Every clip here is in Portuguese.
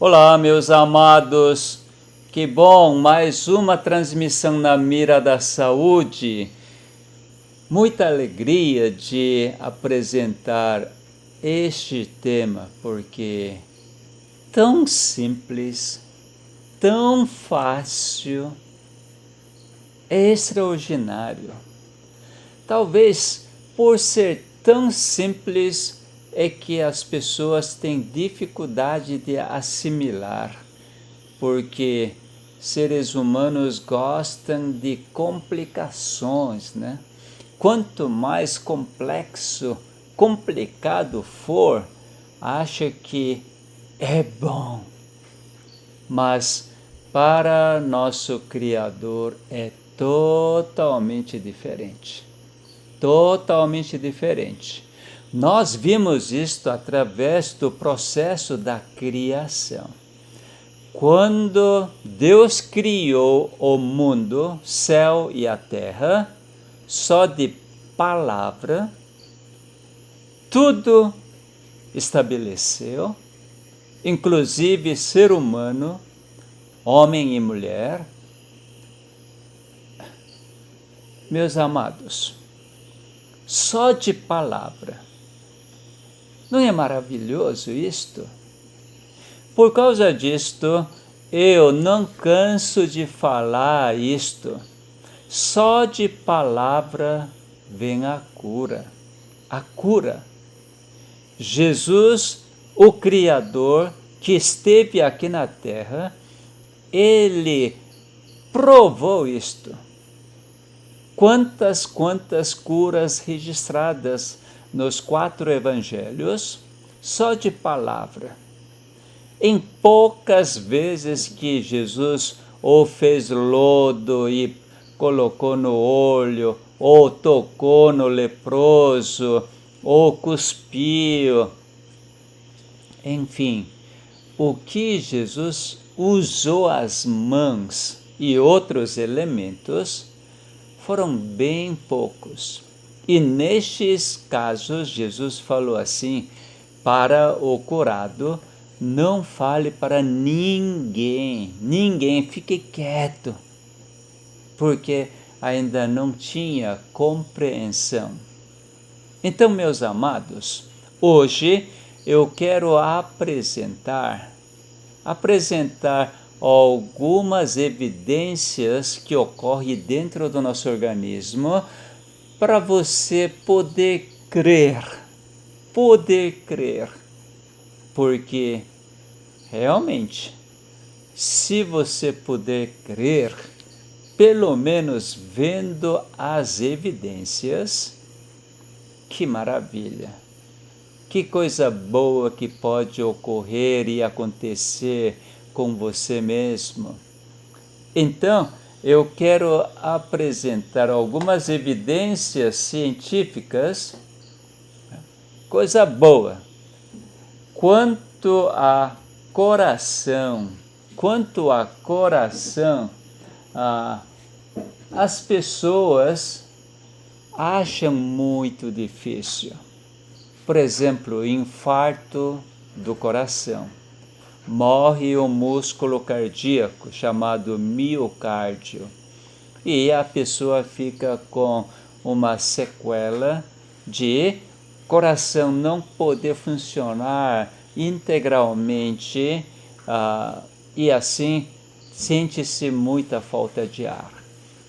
Olá, meus amados, que bom, mais uma transmissão na mira da saúde. Muita alegria de apresentar este tema, porque tão simples, tão fácil, é extraordinário. Talvez por ser tão simples é que as pessoas têm dificuldade de assimilar, porque seres humanos gostam de complicações, né? Quanto mais complexo, complicado for, acha que é bom. Mas para nosso Criador é totalmente diferente. Totalmente diferente. Nós vimos isto através do processo da criação. Quando Deus criou o mundo, céu e a terra, só de palavra, tudo estabeleceu, inclusive ser humano, homem e mulher. Meus amados, só de palavra. Não é maravilhoso isto? Por causa disto, eu não canso de falar isto. Só de palavra vem a cura. A cura. Jesus, o Criador, que esteve aqui na terra, ele provou isto. Quantas curas registradas nos 4 evangelhos, só de palavra. Em poucas vezes que Jesus ou fez lodo e colocou no olho, ou tocou no leproso, ou cuspiu. Enfim, o que Jesus usou as mãos e outros elementos foram bem poucos. E nestes casos, Jesus falou assim, para o curado, não fale para ninguém, fique quieto, porque ainda não tinha compreensão. Então, meus amados, hoje eu quero apresentar algumas evidências que ocorrem dentro do nosso organismo para você poder crer, porque realmente, se você puder crer, pelo menos vendo as evidências, que maravilha! Que coisa boa que pode ocorrer e acontecer com você mesmo. Então, eu quero apresentar algumas evidências científicas, coisa boa. Quanto a coração, as pessoas acham muito difícil. Por exemplo, infarto do coração. Morre o músculo cardíaco, chamado miocárdio. E a pessoa fica com uma sequela de coração não poder funcionar integralmente e assim sente-se muita falta de ar.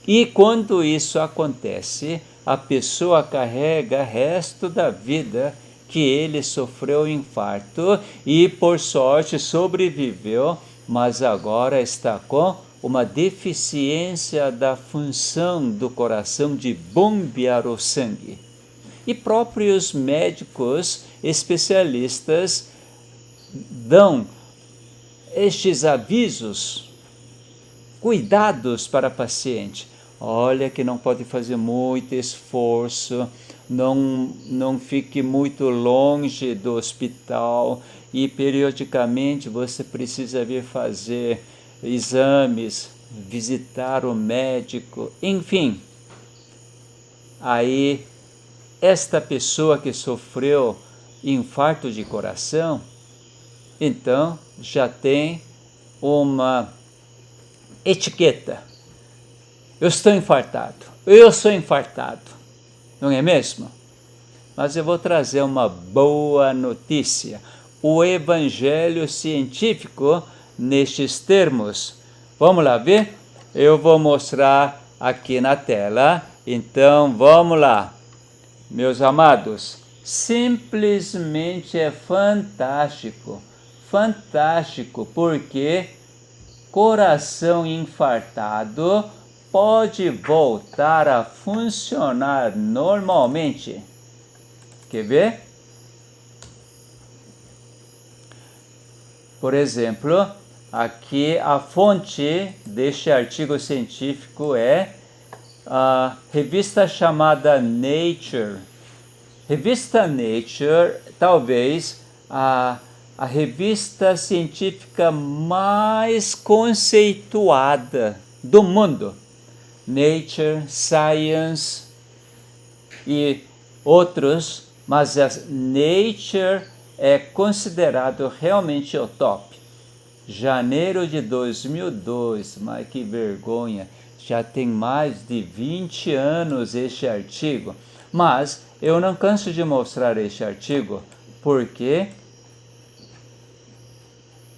E quando isso acontece, a pessoa carrega o resto da vida que ele sofreu infarto e por sorte sobreviveu, mas agora está com uma deficiência da função do coração de bombear o sangue. E próprios médicos especialistas dão estes avisos, cuidados para o paciente. Olha que não pode fazer muito esforço, não fique muito longe do hospital e periodicamente você precisa vir fazer exames, visitar o médico, enfim. Aí, esta pessoa que sofreu infarto de coração, então já tem uma etiqueta. Eu estou infartado, eu sou infartado, não é mesmo? Mas eu vou trazer uma boa notícia. O evangelho científico nestes termos. Vamos lá ver? Eu vou mostrar aqui na tela. Então, vamos lá. Meus amados, simplesmente é fantástico. Fantástico, porque coração infartado pode voltar a funcionar normalmente. Quer ver? Por exemplo, aqui a fonte deste artigo científico é a revista chamada Nature. Revista Nature, talvez a revista científica mais conceituada do mundo. Nature, Science e outros, mas a Nature é considerado realmente o top. Janeiro de 2002, mas que vergonha, já tem mais de 20 anos este artigo. Mas eu não canso de mostrar este artigo, porque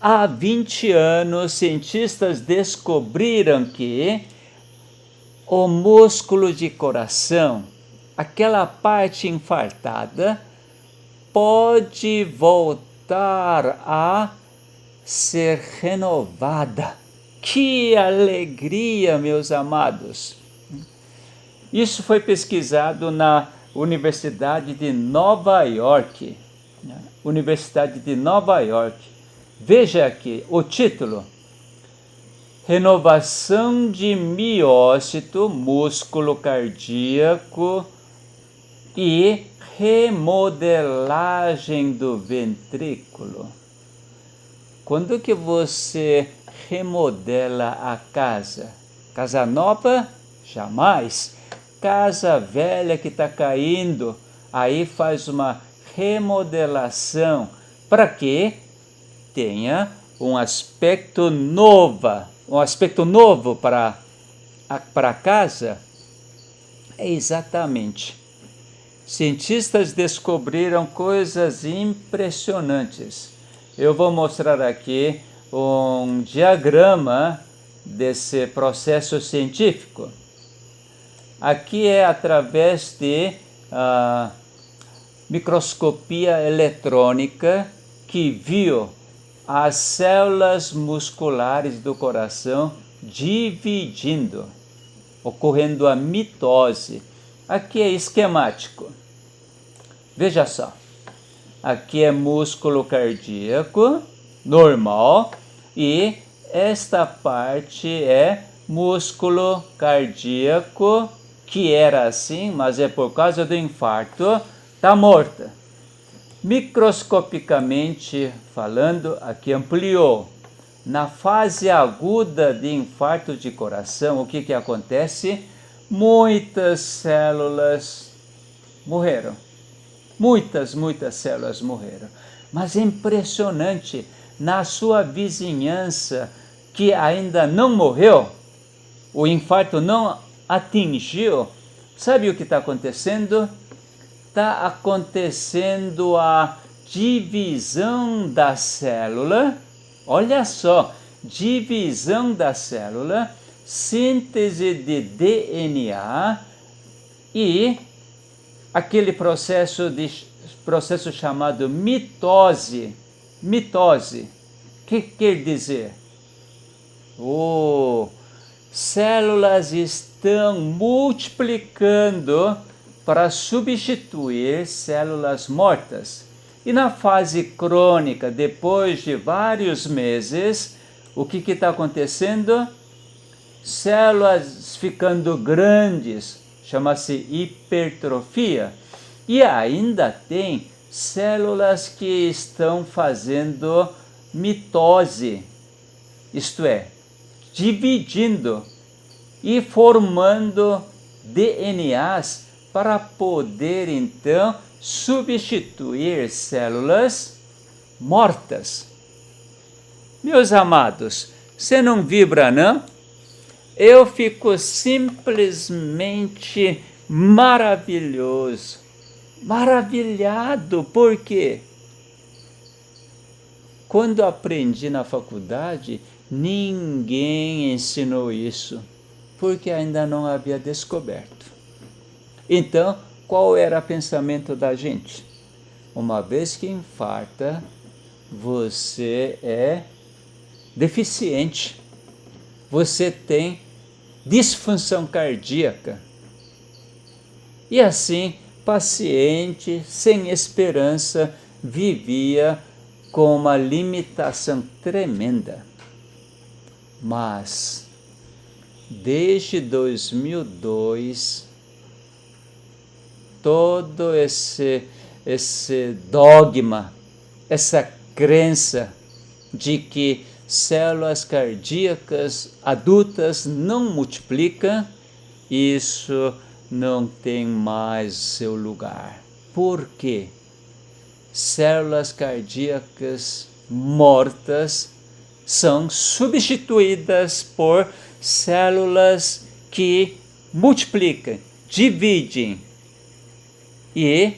há 20 anos cientistas descobriram que o músculo de coração, aquela parte infartada, pode voltar a ser renovada. Que alegria, meus amados! Isso foi pesquisado na Universidade de Nova York. Universidade de Nova York. Veja aqui o título: Renovação de miócito, músculo cardíaco e remodelagem do ventrículo. Quando que você remodela a casa? Casa nova? Jamais. Casa velha que está caindo, aí faz uma remodelação para que tenha um aspecto novo para a casa. É exatamente. Cientistas descobriram coisas impressionantes. Eu vou mostrar aqui um diagrama desse processo científico. Aqui é através de microscopia eletrônica que viu as células musculares do coração dividindo, ocorrendo a mitose. Aqui é esquemático. Veja só. Aqui é músculo cardíaco normal e esta parte é músculo cardíaco que era assim, mas é por causa do infarto, está morta. Microscopicamente falando, aqui ampliou. Na fase aguda de infarto de coração, o que acontece? Muitas células morreram. Muitas células morreram. Mas é impressionante, na sua vizinhança que ainda não morreu, o infarto não atingiu, sabe o que está acontecendo? Está acontecendo a divisão da célula. Olha só, divisão da célula, síntese de DNA e aquele processo chamado mitose. Mitose, o que quer dizer? Células estão multiplicando para substituir células mortas. E na fase crônica, depois de vários meses, o que está acontecendo? Células ficando grandes, chama-se hipertrofia. E ainda tem células que estão fazendo mitose, isto é, dividindo e formando DNAs para poder então substituir células mortas. Meus amados, você não vibra, não? Eu fico simplesmente maravilhado. Por quê? Quando aprendi na faculdade, ninguém ensinou isso, porque ainda não havia descoberto. Então, qual era o pensamento da gente? Uma vez que infarta, você é deficiente, você tem disfunção cardíaca. E assim, paciente, sem esperança, vivia com uma limitação tremenda. Mas, desde 2002, todo esse dogma, essa crença de que células cardíacas adultas não multiplicam, isso não tem mais seu lugar. Por quê? Células cardíacas mortas são substituídas por células que multiplicam, dividem e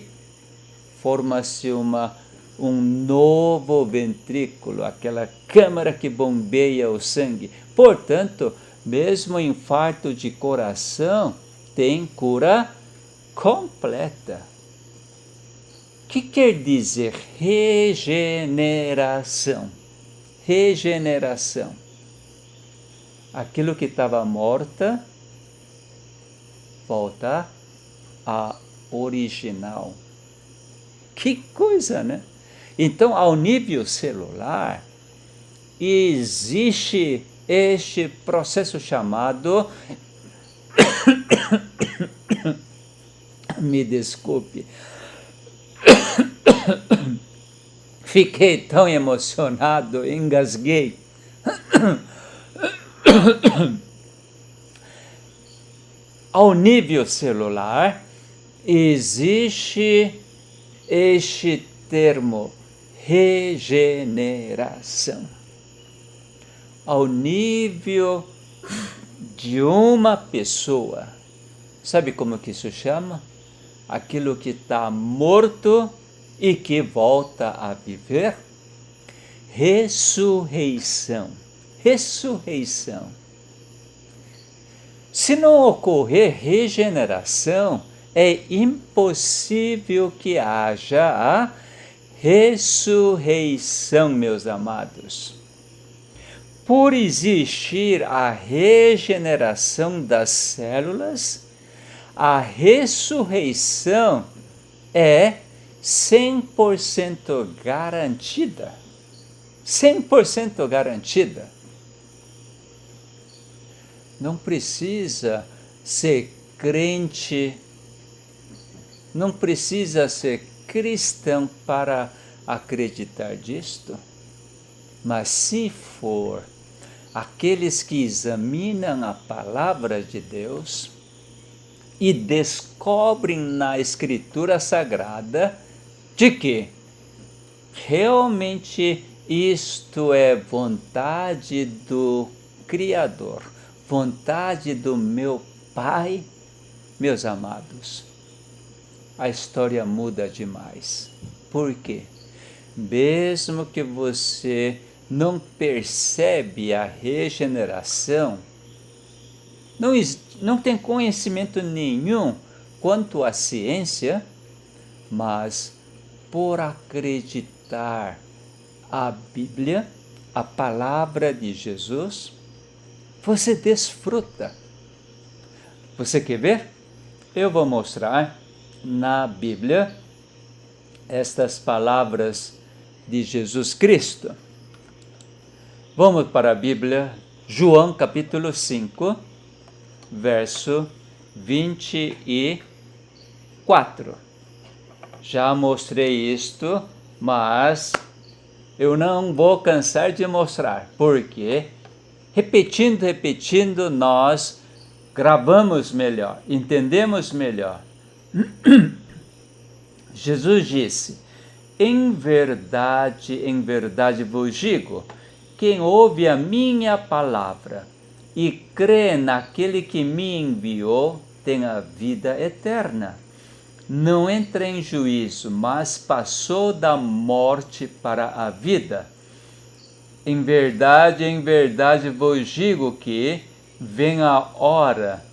forma-se um novo ventrículo, aquela câmara que bombeia o sangue. Portanto, mesmo infarto de coração tem cura completa. O que quer dizer regeneração? Regeneração. Aquilo que estava morta volta a original. Que coisa, né? Então, ao nível celular, existe este processo chamado me desculpe, fiquei tão emocionado, engasguei. Ao nível celular, existe este termo, regeneração. Ao nível de uma pessoa, sabe como que isso chama? Aquilo que está morto e que volta a viver? Ressurreição. Ressurreição. Se não ocorrer regeneração, é impossível que haja a ressurreição, meus amados. Por existir a regeneração das células, a ressurreição é 100% garantida. 100% garantida. Não precisa ser crente, não precisa ser cristão para acreditar disto. Mas se for aqueles que examinam a palavra de Deus e descobrem na Escritura Sagrada de que realmente isto é vontade do Criador, vontade do meu Pai, meus amados, a história muda demais. Por quê? Mesmo que você não percebe a regeneração, não tem conhecimento nenhum quanto à ciência, mas por acreditar a Bíblia, a palavra de Jesus, você desfruta. Você quer ver? Eu vou mostrar na Bíblia estas palavras de Jesus Cristo. Vamos para a Bíblia, João capítulo 5, verso 24. Já mostrei isto, mas eu não vou cansar de mostrar, porque repetindo, nós gravamos melhor, entendemos melhor. Jesus disse: em verdade vos digo, quem ouve a minha palavra e crê naquele que me enviou tem a vida eterna. Não entra em juízo, mas passou da morte para a vida. Em verdade vos digo que vem a hora,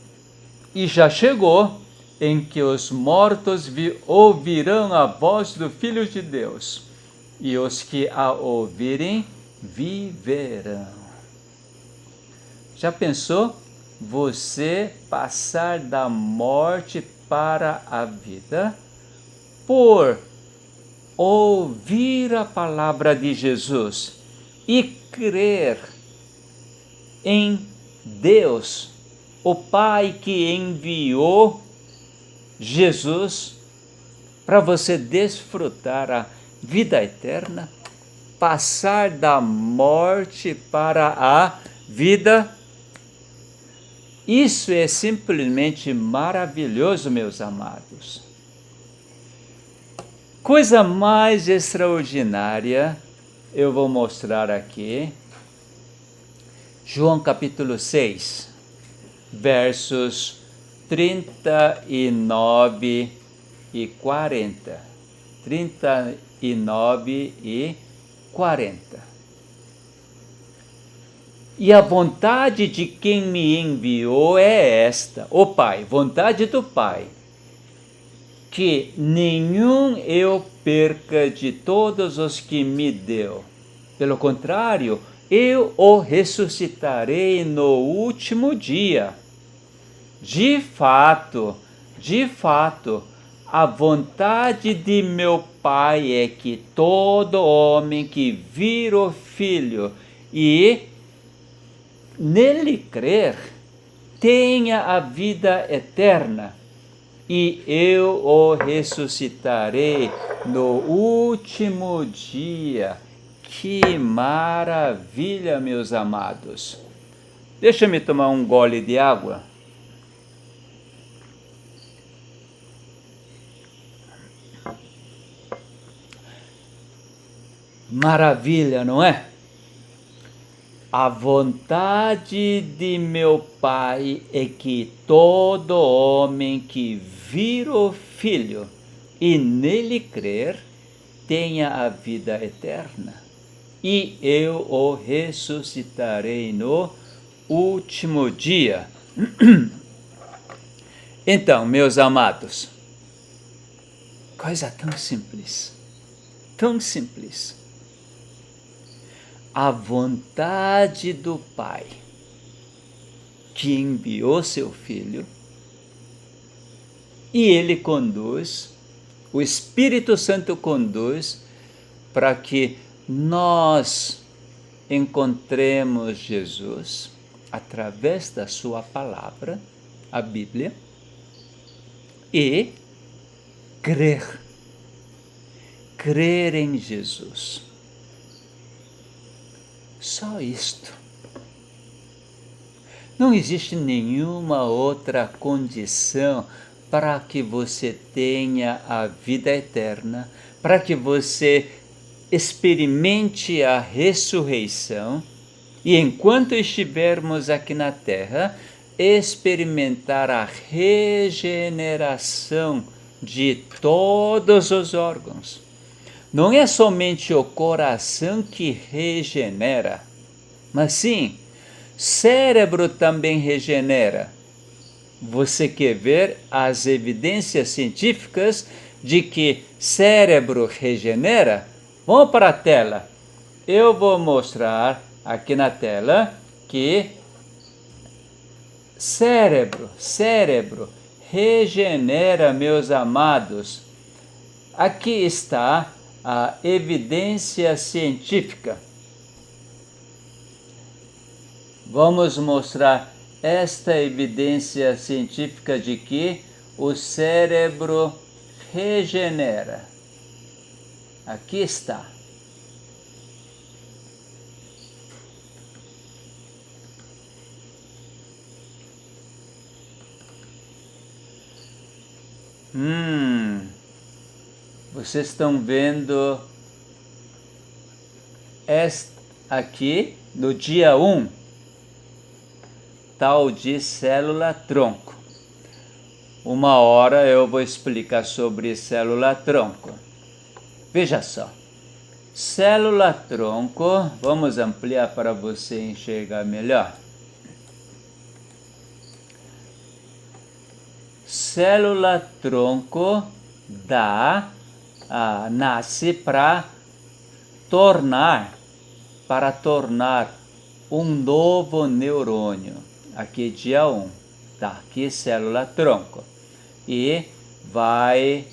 e já chegou, em que os mortos ouvirão a voz do Filho de Deus, e os que a ouvirem viverão. Já pensou? Você passar da morte para a vida por ouvir a palavra de Jesus e crer em Deus, o Pai que enviou Jesus para você desfrutar a vida eterna, passar da morte para a vida. Isso é simplesmente maravilhoso, meus amados. Coisa mais extraordinária eu vou mostrar aqui. João capítulo 6, versos 39 e 40. 39 e 40. E a vontade de quem me enviou é esta, o Pai, vontade do Pai, que nenhum eu perca de todos os que me deu. Pelo contrário, eu o ressuscitarei no último dia. De fato, a vontade de meu Pai é que todo homem que vir o Filho e nele crer tenha a vida eterna, e eu o ressuscitarei no último dia. Que maravilha, meus amados! Deixa-me tomar um gole de água. Maravilha, não é? A vontade de meu Pai é que todo homem que vir o Filho e nele crer tenha a vida eterna, e eu o ressuscitarei no último dia. Então, meus amados, coisa tão simples, tão simples. A vontade do Pai, que enviou seu Filho, e Ele conduz, o Espírito Santo conduz, para que nós encontremos Jesus através da sua palavra, a Bíblia, e crer em Jesus. Só isto. Não existe nenhuma outra condição para que você tenha a vida eterna, para que você experimente a ressurreição e, enquanto estivermos aqui na terra, experimentar a regeneração de todos os órgãos. Não é somente o coração que regenera, mas sim, cérebro também regenera. Você quer ver as evidências científicas de que cérebro regenera? Vamos para a tela. Eu vou mostrar aqui na tela que cérebro regenera, meus amados. Aqui está a evidência científica. Vamos mostrar esta evidência científica de que o cérebro regenera. Aqui está. Vocês estão vendo aqui no dia 1, tal de célula-tronco. Uma hora eu vou explicar sobre célula-tronco. Veja só. Célula-tronco, vamos ampliar para você enxergar melhor. Célula-tronco nasce para tornar um novo neurônio. Aqui dia 1, tá? Aqui célula-tronco. E vai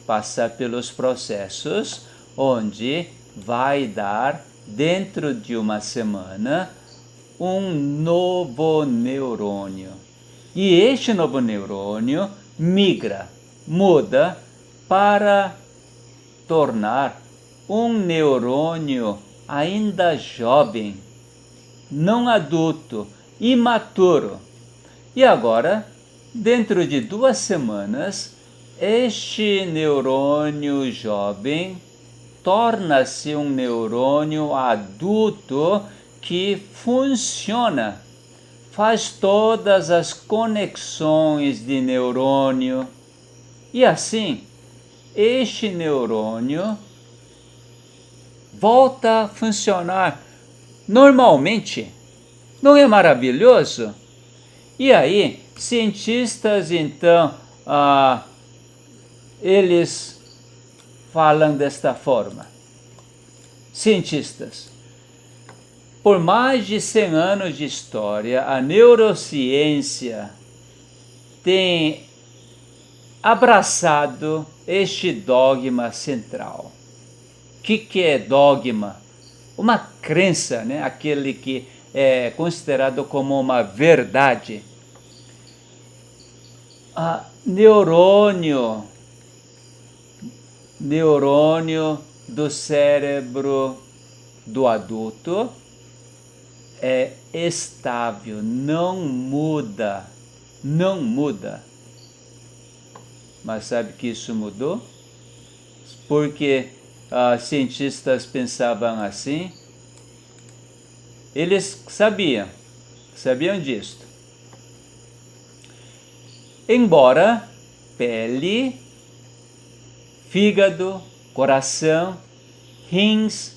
passar pelos processos onde vai dar, dentro de uma semana, um novo neurônio. E este novo neurônio muda para tornar um neurônio ainda jovem, não adulto, imaturo. E agora, dentro de 2 semanas, este neurônio jovem torna-se um neurônio adulto que funciona, faz todas as conexões de neurônio. E assim, este neurônio volta a funcionar normalmente. Não é maravilhoso? E aí, cientistas então, eles falam desta forma. Cientistas, por mais de 100 anos de história, a neurociência tem abraçado este dogma central. O que é dogma? Uma crença, né? Aquele que é considerado como uma verdade. Neurônio do cérebro do adulto é estável, não muda. Mas sabe que isso mudou? Porque cientistas pensavam assim. Eles sabiam disso. Embora pele, fígado, coração, rins,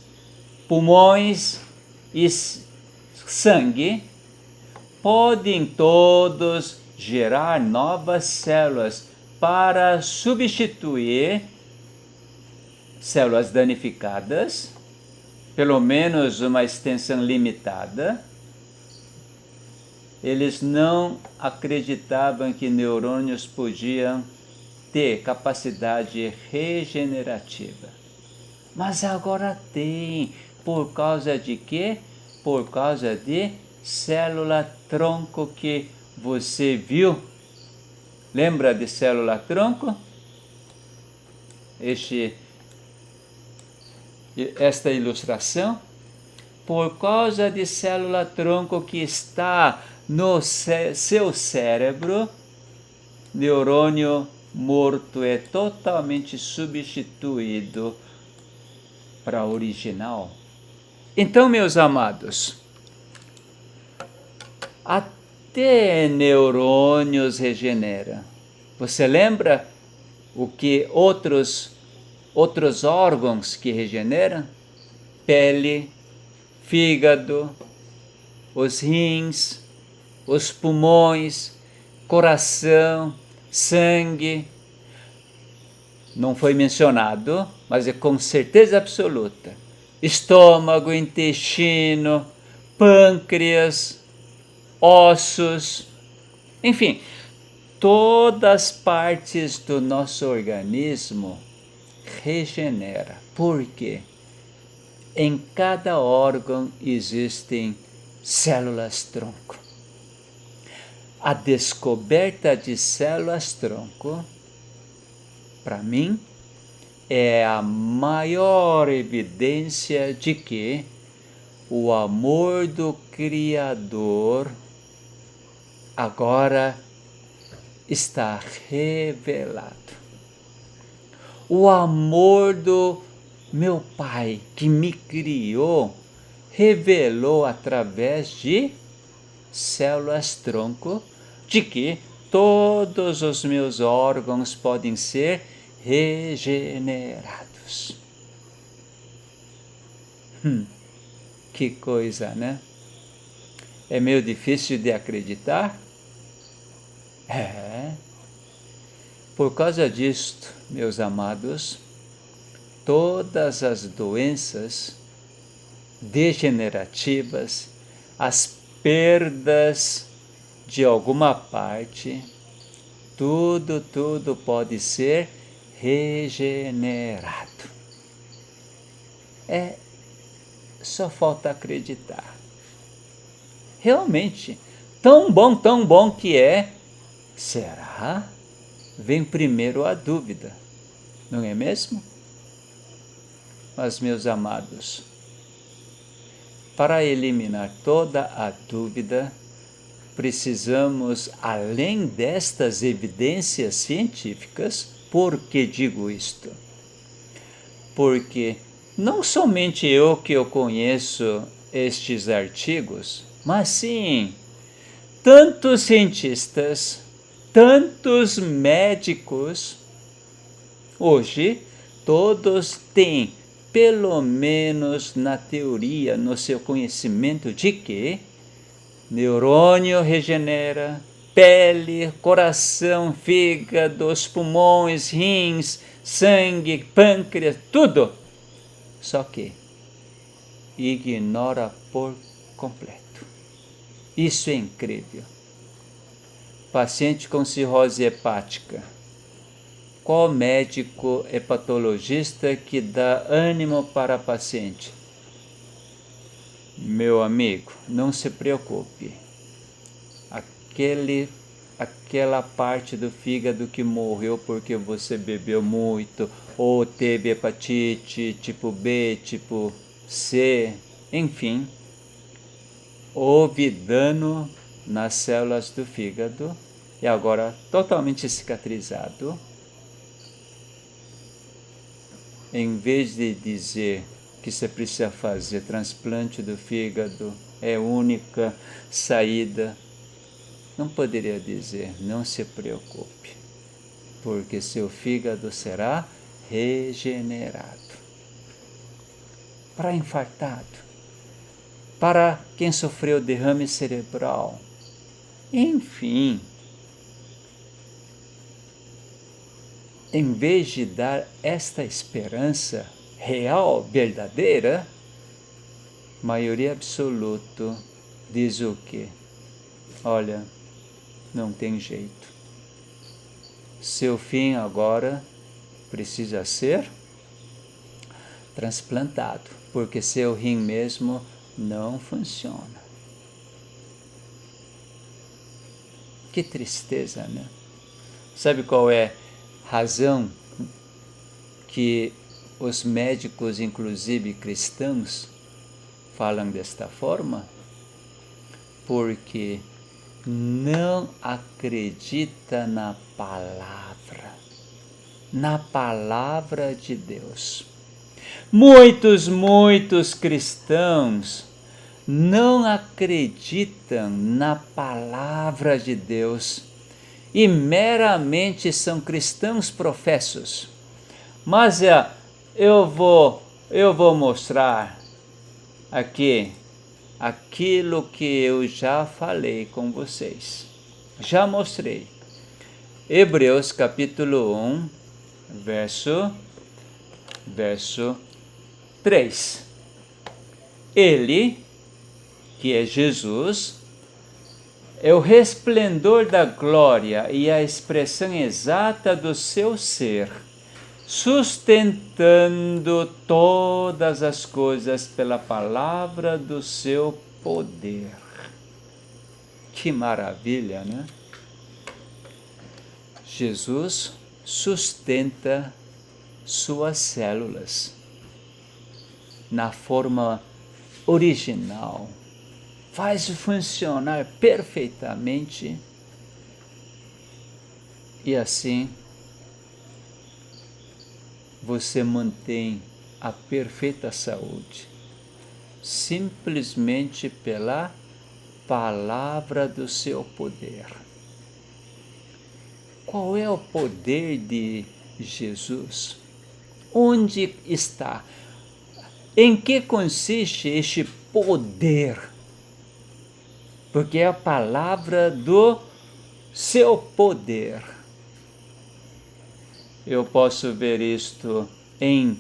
pulmões e sangue podem todos gerar novas células para substituir células danificadas, pelo menos uma extensão limitada. Eles não acreditavam que neurônios podiam ter capacidade regenerativa. Mas agora tem. Por causa de quê? Por causa de célula-tronco que você viu. Lembra de célula-tronco? Esta ilustração? Por causa de célula-tronco que está no seu cérebro, neurônio morto é totalmente substituído para original. Então, meus amados, até neurônios regeneram. Você lembra o que outros órgãos que regeneram? Pele, fígado, os rins, os pulmões, coração, sangue. Não foi mencionado, mas é com certeza absoluta. Estômago, intestino, pâncreas, ossos, enfim, todas as partes do nosso organismo regenera. Por quê? Em cada órgão existem células-tronco. A descoberta de células-tronco, para mim, é a maior evidência de que o amor do Criador agora está revelado. O amor do meu Pai que me criou revelou através de células-tronco de que todos os meus órgãos podem ser regenerados. Que coisa, né? É meio difícil de acreditar? É. Por causa disto, meus amados, todas as doenças degenerativas, as perdas de alguma parte, tudo pode ser regenerado. Só falta acreditar. Realmente, tão bom que é. Será? Vem primeiro a dúvida, não é mesmo? Mas, meus amados, para eliminar toda a dúvida, precisamos, além destas evidências científicas, por que digo isto? Porque não somente eu conheço estes artigos, mas sim tantos cientistas, tantos médicos, hoje todos têm, pelo menos na teoria, no seu conhecimento de que neurônio regenera, pele, coração, fígado, os pulmões, rins, sangue, pâncreas, tudo. Só que ignora por completo. Isso é incrível. Paciente com cirrose hepática. Qual médico hepatologista que dá ânimo para a paciente? Meu amigo, não se preocupe. Aquela parte do fígado que morreu porque você bebeu muito, ou teve hepatite tipo B, tipo C, enfim, houve dano nas células do fígado e agora totalmente cicatrizado. Em vez de dizer que você precisa fazer transplante do fígado, é a única saída, não poderia dizer, não se preocupe, porque seu fígado será regenerado. Para infartado, para quem sofreu derrame cerebral, enfim, em vez de dar esta esperança real, verdadeira, maioria absoluta diz o quê? Olha, não tem jeito. Seu fim agora precisa ser transplantado, porque seu rim mesmo não funciona. Que tristeza, né? Sabe qual é a razão que os médicos, inclusive cristãos, falam desta forma? Porque não acredita na palavra de Deus. Muitos cristãos não acreditam na palavra de Deus e meramente são cristãos professos. Mas eu vou mostrar aqui aquilo que eu já falei com vocês. Já mostrei. Hebreus capítulo 1, verso 3. Ele, que é Jesus, é o resplendor da glória e a expressão exata do seu ser, sustentando todas as coisas pela palavra do seu poder. Que maravilha, né? Jesus sustenta suas células na forma original, faz funcionar perfeitamente e assim você mantém a perfeita saúde. simplesmente pela palavra do seu poder. Qual é o poder de Jesus? Onde está? Em que consiste este poder? Porque é a palavra do seu poder. Eu posso ver isto em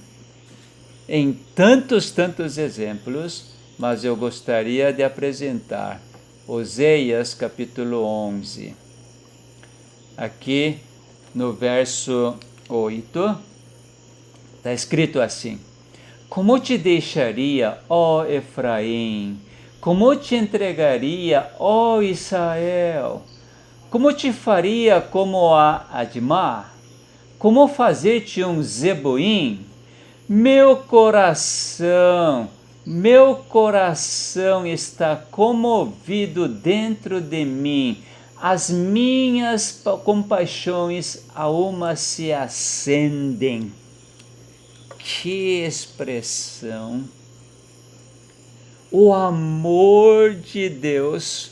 tantos exemplos, mas eu gostaria de apresentar Oséias capítulo 11. Aqui no verso 8, está escrito assim: Como te deixaria, ó Efraim? Como te entregaria, ó Israel? Como te faria como a Admá? Como fazer-te um Zeboim? Meu coração está comovido dentro de mim. As minhas compaixões a uma se acendem. Que expressão! O amor de Deus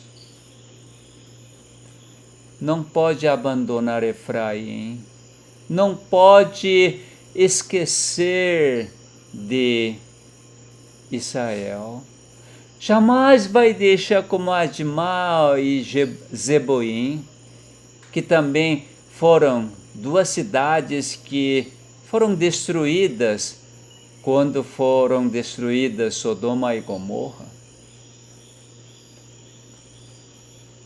não pode abandonar Efraim, não pode esquecer de Israel. Jamais vai deixar como Admá e Zeboim, que também foram duas cidades que foram destruídas quando foram destruídas Sodoma e Gomorra.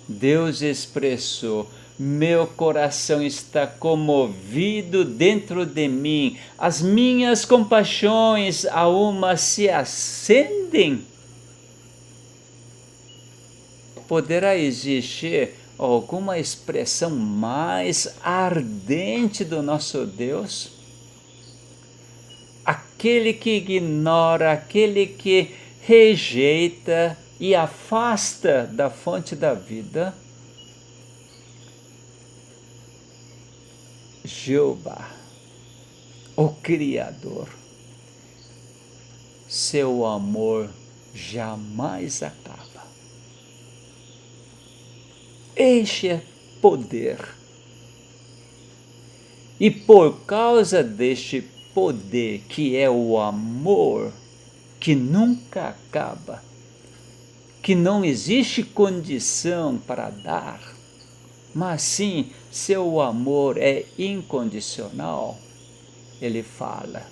Deus expressou: meu coração está comovido dentro de mim, as minhas compaixões a uma se acendem. Poderá existir alguma expressão mais ardente do nosso Deus? Aquele que ignora, aquele que rejeita e afasta da fonte da vida. Jeová, o Criador, seu amor jamais acaba. Este é poder. E por causa deste poder, que é o amor, que nunca acaba, que não existe condição para dar, mas sim, seu amor é incondicional, ele fala: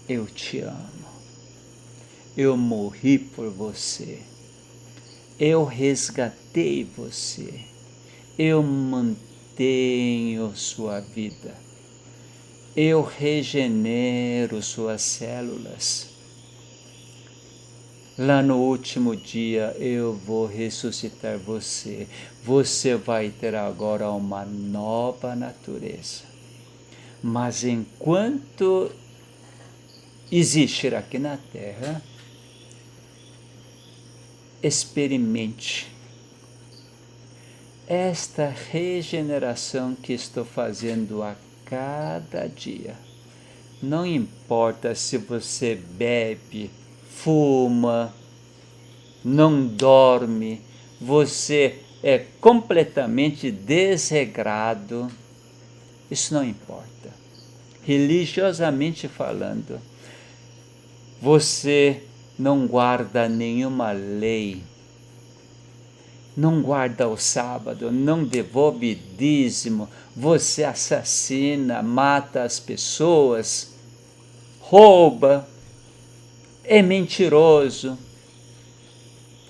eu te amo, eu morri por você, eu resgatei você, eu mantenho sua vida, eu regenero suas células. Lá no último dia eu vou ressuscitar você. Você vai ter agora uma nova natureza. Mas enquanto existir aqui na Terra, experimente esta regeneração que estou fazendo a cada dia. Não importa se você bebe, fuma, não dorme, você é completamente desregrado, isso não importa. Religiosamente falando, você não guarda nenhuma lei, não guarda o sábado, não devolve dízimo, você assassina, mata as pessoas, rouba, é mentiroso,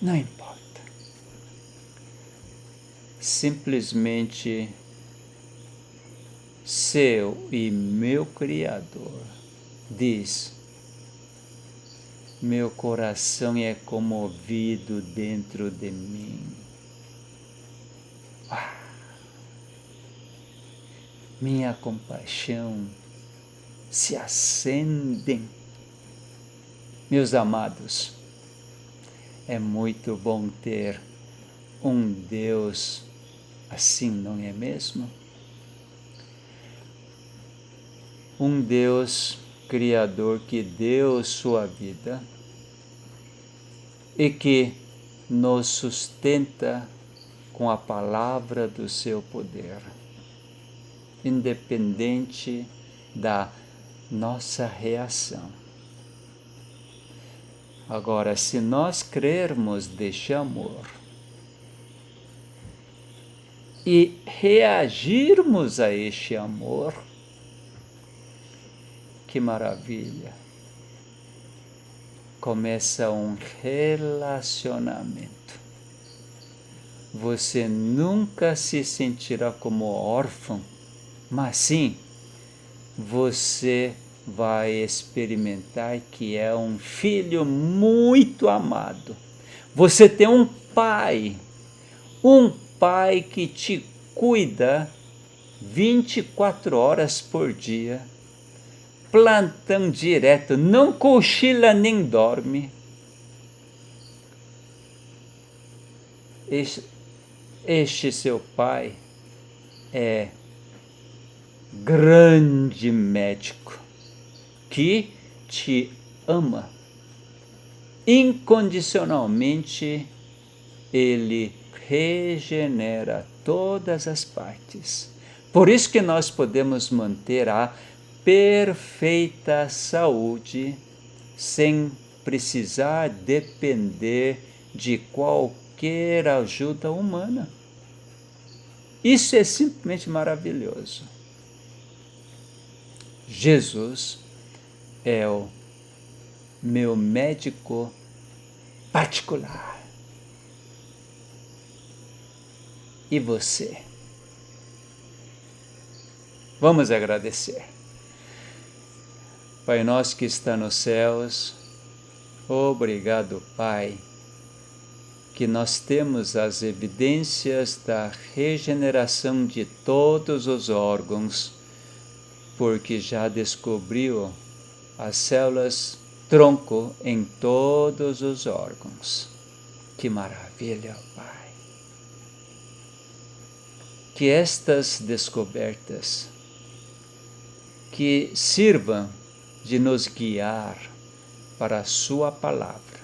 não importa. Simplesmente seu e meu Criador diz: meu coração é comovido dentro de mim. Minha compaixão se acendem. Meus amados, é muito bom ter um Deus assim, não é mesmo? Um Deus Criador que deu sua vida e que nos sustenta com a palavra do seu poder, independente da nossa reação. Agora, se nós crermos deste amor e reagirmos a este amor, que maravilha! Começa um relacionamento. Você nunca se sentirá como órfão, mas sim, você vai experimentar que é um filho muito amado. Você tem um pai que te cuida 24 horas por dia, plantão direto, não cochila nem dorme. Este seu pai é grande médico que te ama incondicionalmente. Ele regenera todas as partes. Por isso que nós podemos manter a perfeita saúde sem precisar depender de qualquer ajuda humana. Isso é simplesmente maravilhoso. Jesus é o meu médico particular. E você? Vamos agradecer. Pai nosso que está nos céus, obrigado, Pai, que nós temos as evidências da regeneração de todos os órgãos, porque já descobriu as células tronco em todos os órgãos. Que maravilha, Pai! Que estas descobertas que sirvam de nos guiar para a sua palavra.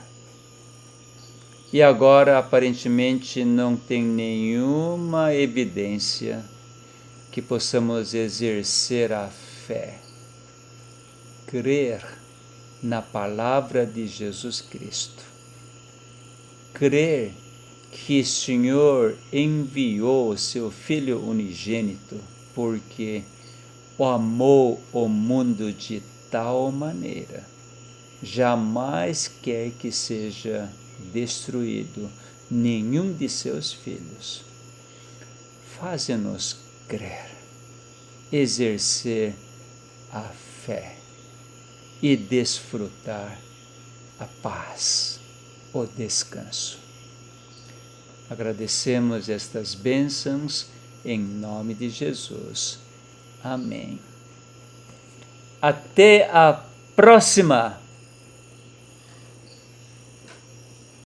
E agora, aparentemente, não tem nenhuma evidência que possamos exercer a fé, crer na palavra de Jesus Cristo, crer que o Senhor enviou o seu Filho unigênito porque o amou o mundo de tal maneira, jamais quer que seja destruído nenhum de seus filhos. Faze-nos crer, exercer a fé e desfrutar a paz, o descanso. Agradecemos estas bênçãos em nome de Jesus. Amém. Até a próxima!